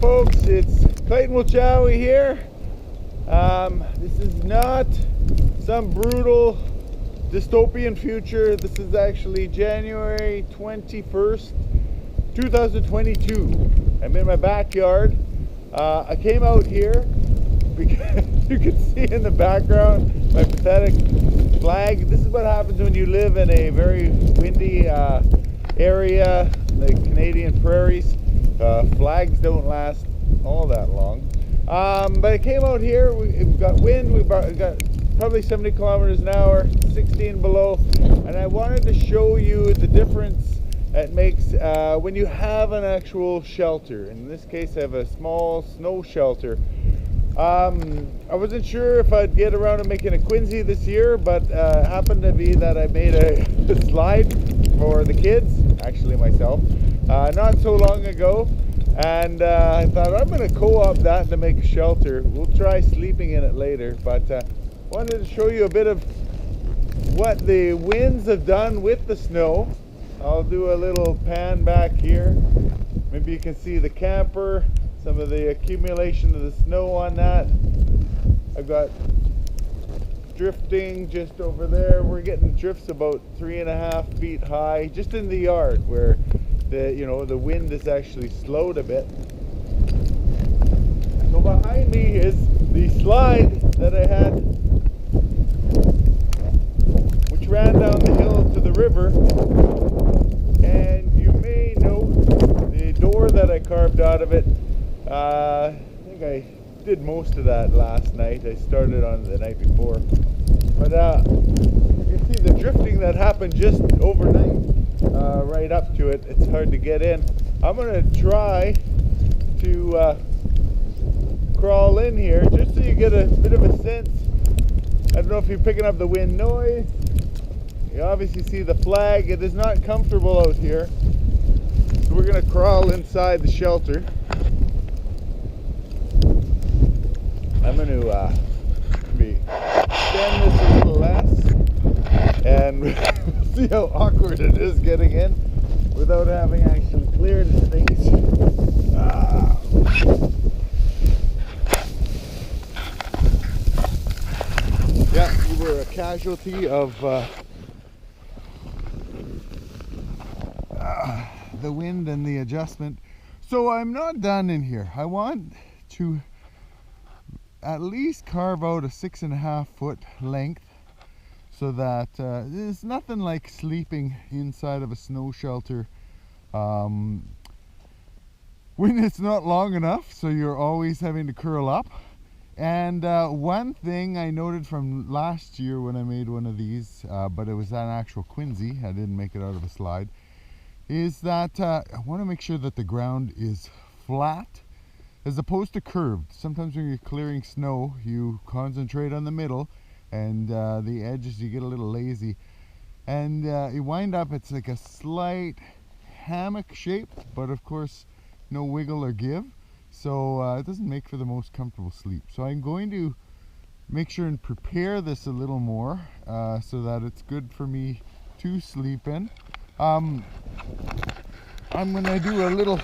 folks, it's Clayton Wilchowy here. This is not some brutal dystopian future. This is actually January 21st, 2022. I'm in my backyard. I came out here because you can see in the background my pathetic flag. This is what happens when you live in a very windy area, the Canadian prairies. Flags don't last all that long. But I came out here, we've got wind, we've got probably 70 kilometers an hour, 16 below, and I wanted to show you the difference it makes when you have an actual shelter. In this case, I have a small snow shelter. I wasn't sure if I'd get around to making a Quinzwee this year, but it happened to be that I made a slide for the kids, actually myself, not so long ago, and I thought I'm going to co-op that to make a shelter. We'll try sleeping in it later, but wanted to show you a bit of what the winds have done with the snow. I'll do a little pan back here. Maybe you can see the camper, some of the accumulation of the snow on that. I've got drifting just over there. We're getting drifts about 3.5 feet high, just in the yard where the wind is actually slowed a bit. So behind me is the slide that I had, which ran down the hill to the river. And you may note the door that I carved out of it. I think I did most of that last night. I started on the night before. But you can see the drifting that happened just overnight, right up to it. It's hard to get in. I'm going to try to crawl in here just so you get a bit of a sense. I don't know if you're picking up the wind noise. You obviously see the flag. It is not comfortable out here. So we're going to crawl inside the shelter. I'm going to extend this a little less, and we'll see how awkward it is getting in without having actually cleared the things. Yeah, we were a casualty of the wind and the adjustment. So I'm not done in here. I want to at least carve out a 6.5 foot length so that there's nothing like sleeping inside of a snow shelter when it's not long enough, so you're always having to curl up. And one thing I noted from last year when I made one of these, but it was an actual Quinzwee, I didn't make it out of a slide, is that I want to make sure that the ground is flat as opposed to curved. Sometimes when you're clearing snow, you concentrate on the middle, and the edges, you get a little lazy, and you wind up, it's like a slight hammock shape, but of course no wiggle or give, so it doesn't make for the most comfortable sleep. So I'm going to make sure and prepare this a little more so that it's good for me to sleep in. I'm gonna do a little,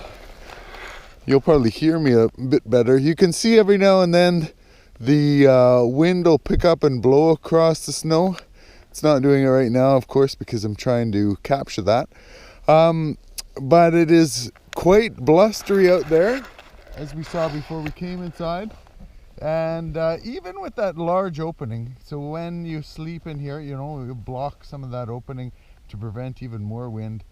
you'll probably hear me a bit better. You can see every now and then the wind will pick up and blow across the snow. It's not doing it right now, of course, because I'm trying to capture that. But it is quite blustery out there, as we saw before we came inside. And even with that large opening, so when you sleep in here, you block some of that opening to prevent even more wind.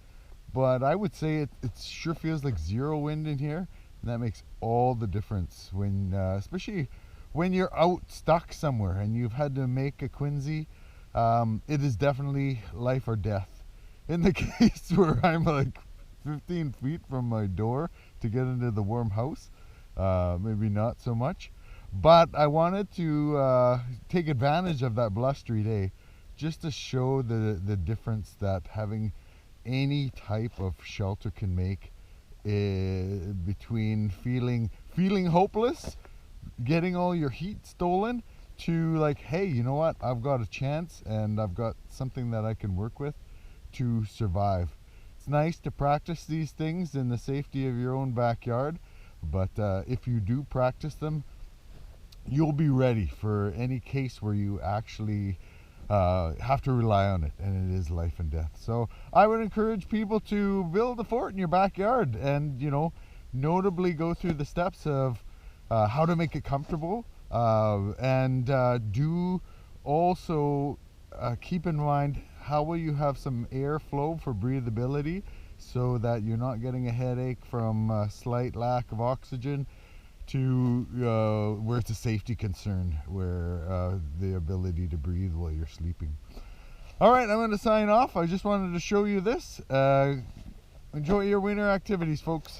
But I would say it sure feels like zero wind in here, and that makes all the difference when, especially when you're out stuck somewhere and you've had to make a Quinzwee. It is definitely life or death. In the case where I'm like 15 feet from my door to get into the warm house, maybe not so much. But I wanted to take advantage of that blustery day just to show the difference that having any type of shelter can make between feeling hopeless, getting all your heat stolen, to like, hey, you know what, I've got a chance and I've got something that I can work with to survive. It's nice to practice these things in the safety of your own backyard, But if you do practice them, you'll be ready for any case where you actually have to rely on it, and it is life and death. So I would encourage people to build a fort in your backyard, and notably go through the steps of how to make it comfortable, and do also keep in mind how will you have some airflow for breathability, so that you're not getting a headache from a slight lack of oxygen, to where it's a safety concern, where the ability to breathe while you're sleeping. All right, I'm going to sign off. I just wanted to show you this. Enjoy your winter activities, folks.